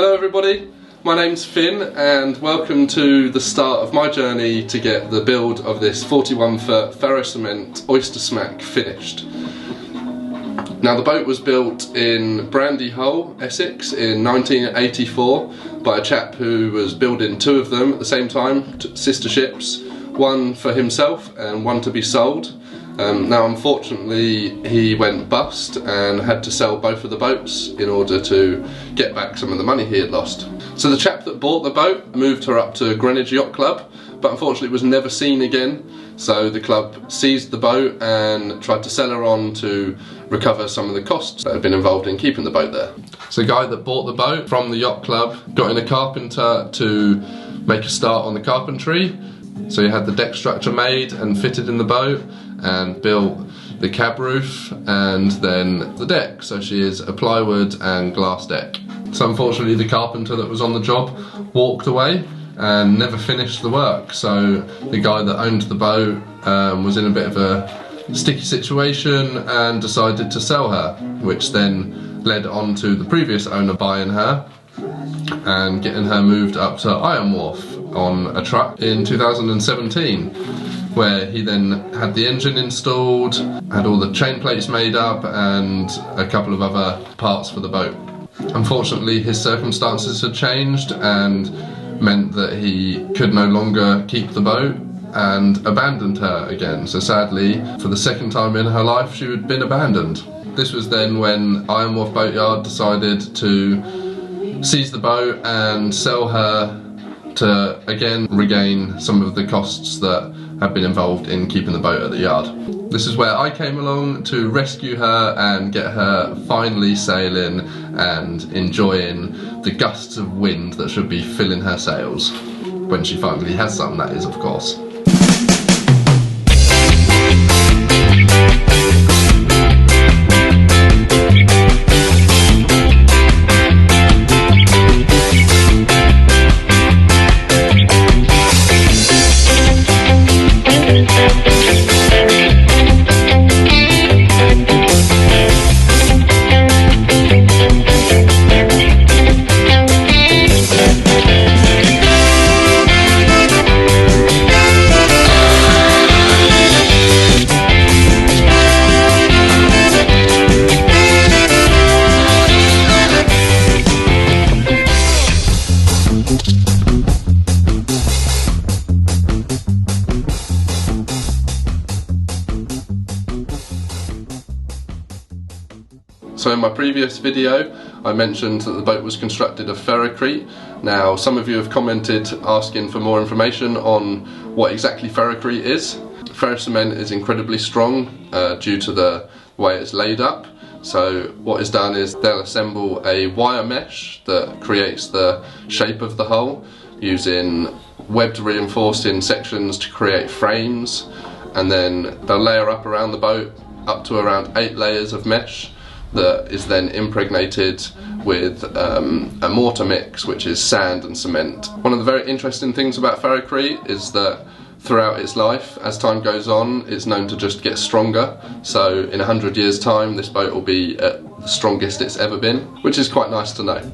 Hello everybody, my name's Finn and welcome to the start of my journey to get the build of this 41 foot ferro-cement oyster smack finished. Now the boat was built in Brandy Hull, Essex in 1984 by a chap who was building two of them at the same time, sister ships, one for himself and one to be sold. Now unfortunately he went bust and had to sell both of the boats in order to get back some of the money he had lost. So the chap that bought the boat moved her up to Greenwich Yacht Club, but unfortunately was never seen again, so the club seized the boat and tried to sell her on to recover some of the costs that had been involved in keeping the boat there. So the guy that bought the boat from the yacht club got in a carpenter to make a start on the carpentry. So he had the deck structure made and fitted in the boat and built the cab roof and then the deck. So she is a plywood and glass deck. So unfortunately the carpenter that was on the job walked away and never finished the work. So the guy that owned the boat was in a bit of a sticky situation and decided to sell her, which then led on to the previous owner buying her and getting her moved up to Iron Wharf on a truck in 2017, where he then had the engine installed, had all the chain plates made up and a couple of other parts for the boat. Unfortunately his circumstances had changed and meant that he could no longer keep the boat and abandoned her again. So sadly, for the second time in her life, she had been abandoned. This was then when Iron Wharf Boatyard decided to seize the boat and sell her to again regain some of the costs that had been involved in keeping the boat at the yard. This is where I came along to rescue her and get her finally sailing and enjoying the gusts of wind that should be filling her sails. When she finally has some, that is, of course. So in my previous video I mentioned that the boat was constructed of ferro-crete. Now some of you have commented asking for more information on what exactly ferro-crete is. Ferro-cement is incredibly strong due to the way it's laid up. So what is done is they'll assemble a wire mesh that creates the shape of the hull using webbed reinforcing sections to create frames, and then they'll layer up around the boat up to around 8 layers of mesh that is then impregnated with a mortar mix, which is sand and cement. One of the very interesting things about ferro-crete is that throughout its life, as time goes on, it's known to just get stronger. So in 100 years time this boat will be at the strongest it's ever been, which is quite nice to know.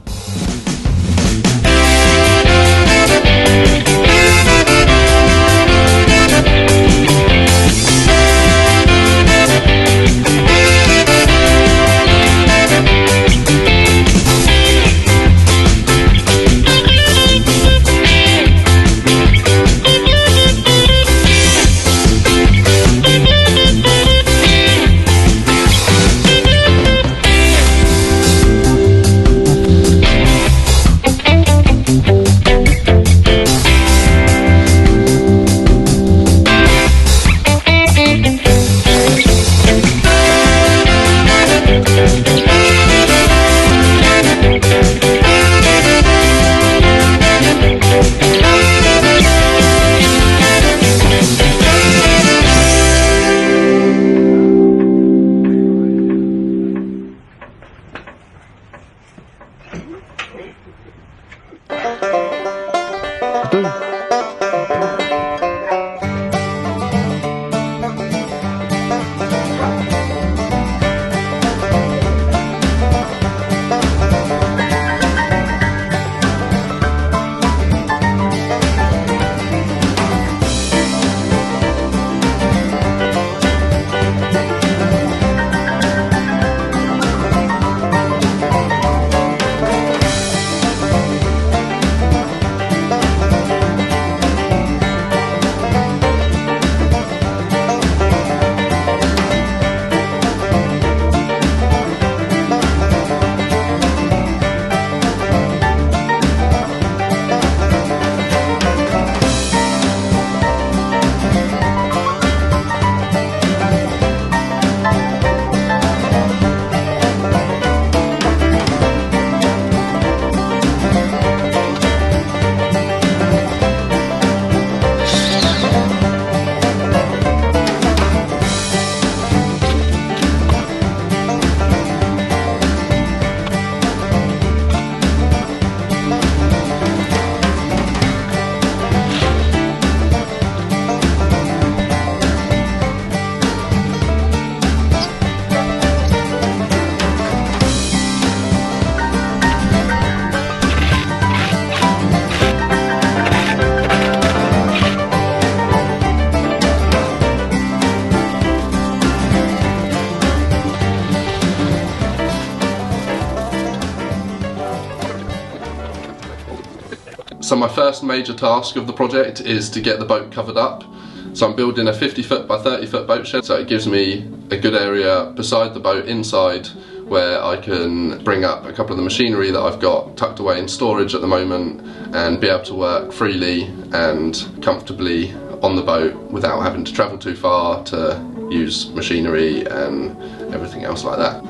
So my first major task of the project is to get the boat covered up. So I'm building a 50-foot by 30-foot boat shed, so it gives me a good area beside the boat inside where I can bring up a couple of the machinery that I've got tucked away in storage at the moment and be able to work freely and comfortably on the boat without having to travel too far to use machinery and everything else like that.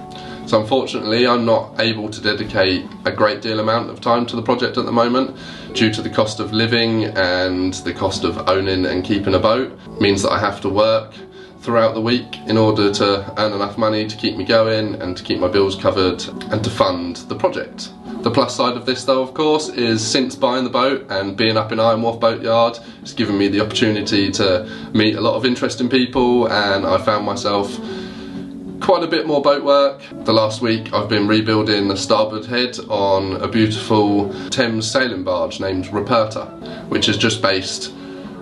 So unfortunately I'm not able to dedicate a great deal amount of time to the project at the moment due to the cost of living and the cost of owning and keeping a boat. It means that I have to work throughout the week in order to earn enough money to keep me going and to keep my bills covered and to fund the project. The plus side of this though, of course, is since buying the boat and being up in Iron Wharf Boatyard, it's given me the opportunity to meet a lot of interesting people, and I found myself quite a bit more boat work. The last week I've been rebuilding the starboard head on a beautiful Thames sailing barge named Ruperta, which is just based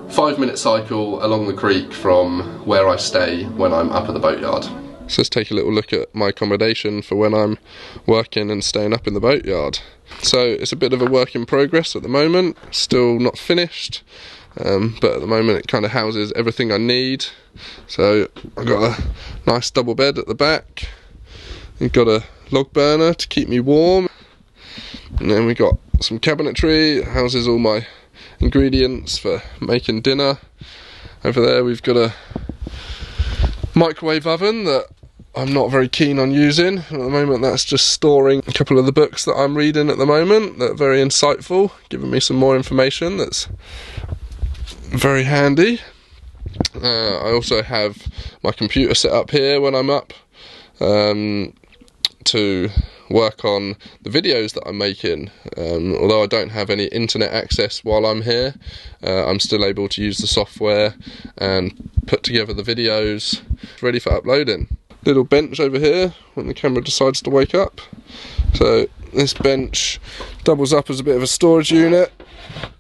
5-minute cycle along the creek from where I stay when I'm up at the boatyard. So let's take a little look at my accommodation for when I'm working and staying up in the boatyard. So it's a bit of a work in progress at the moment, still not finished, but at the moment it kind of houses everything I need. So I've got a nice double bed at the back, we've got a log burner to keep me warm, and then we've got some cabinetry that houses all my ingredients for making dinner. Over there we've got a microwave oven that I'm not very keen on using at the moment. That's just storing a couple of the books that I'm reading at the moment that are very insightful, giving me some more information that's very handy. I also have my computer set up here when I'm up to work on the videos that I'm making. Although I don't have any internet access while I'm here, I'm still able to use the software and put together the videos ready for uploading. Little bench over here when the camera decides to wake up. So this bench doubles up as a bit of a storage unit.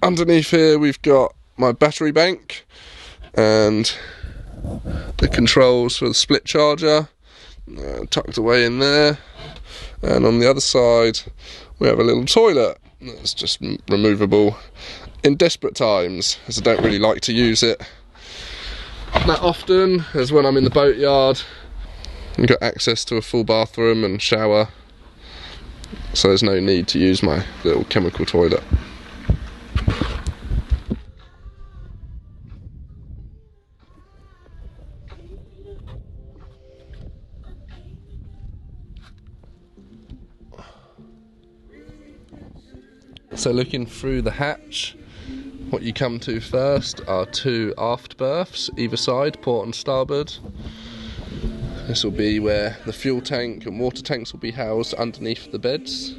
Underneath here we've got my battery bank and the controls for the split charger tucked away in there. And on the other side we have a little toilet that's just removable in desperate times, as I don't really like to use it that often, as when I'm in the boatyard I've got access to a full bathroom and shower, so there's no need to use my little chemical toilet. So looking through the hatch, what you come to first are 2 aft berths either side, port and starboard. This will be where the fuel tank and water tanks will be housed underneath the beds.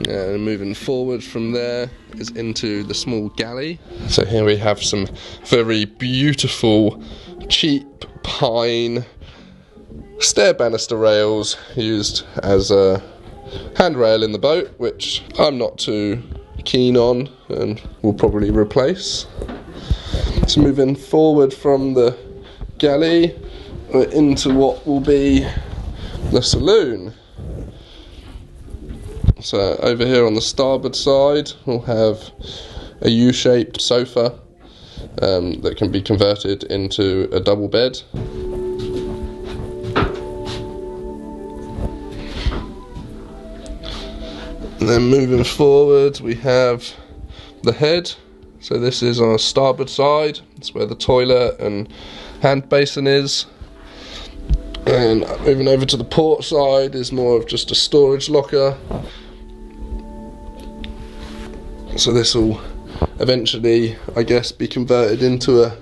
And moving forward from there is into the small galley. So here we have some very beautiful cheap pine stair banister rails used as a handrail in the boat, which I'm not too keen on and will probably replace. So moving forward from the galley, we're into what will be the saloon. So over here on the starboard side we'll have a U-shaped sofa that can be converted into a double bed. And then moving forward we have the head. So this is on a starboard side, it's where the toilet and hand basin is. And moving over to the port side is more of just a storage locker. So this will eventually, I guess, be converted into a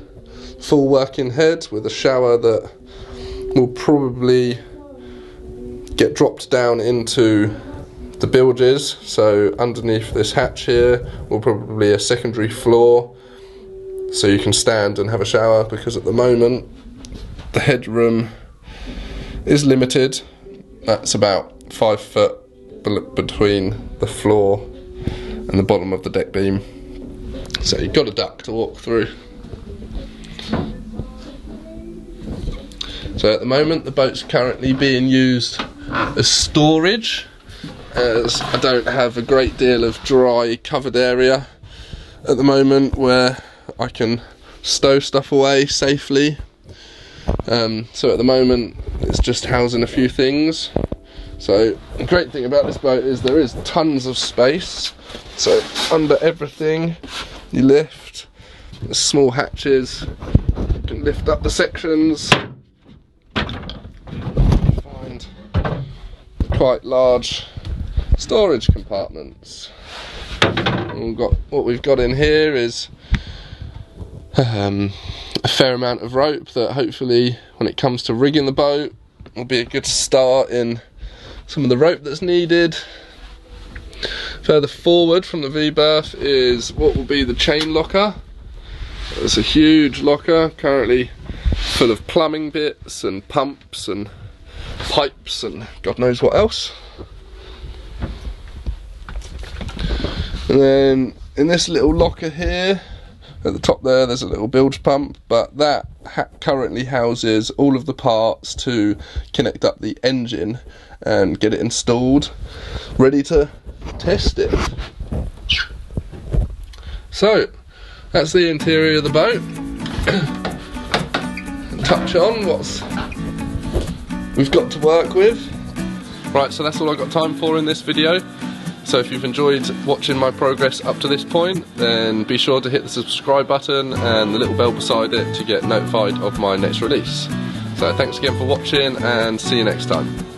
full working head with a shower that will probably get dropped down into the bilges. So underneath this hatch here will probably be a secondary floor so you can stand and have a shower, because at the moment the headroom is limited. That's about 5 foot between the floor and the bottom of the deck beam, so you've got a duct to walk through. So at the moment the boat's currently being used as storage. as I don't have a great deal of dry covered area at the moment where I can stow stuff away safely. So at the moment it's just housing a few things. So the great thing about this boat is there is tons of space. So under everything you lift, there's small hatches, you can lift up the sections, find quite large storage compartments. And what we've got in here is a fair amount of rope that hopefully when it comes to rigging the boat will be a good start in some of the rope that's needed. Further forward from the V-berth is what will be the chain locker. It's a huge locker currently full of plumbing bits and pumps and pipes and God knows what else. And then in this little locker here at the top there's a little bilge pump, but that currently houses all of the parts to connect up the engine and get it installed, ready to test it. So that's the interior of the boat. Touch on what's we've got to work with. Right, so that's all I've got time for in this video. So if you've enjoyed watching my progress up to this point, then be sure to hit the subscribe button and the little bell beside it to get notified of my next release. So thanks again for watching and see you next time.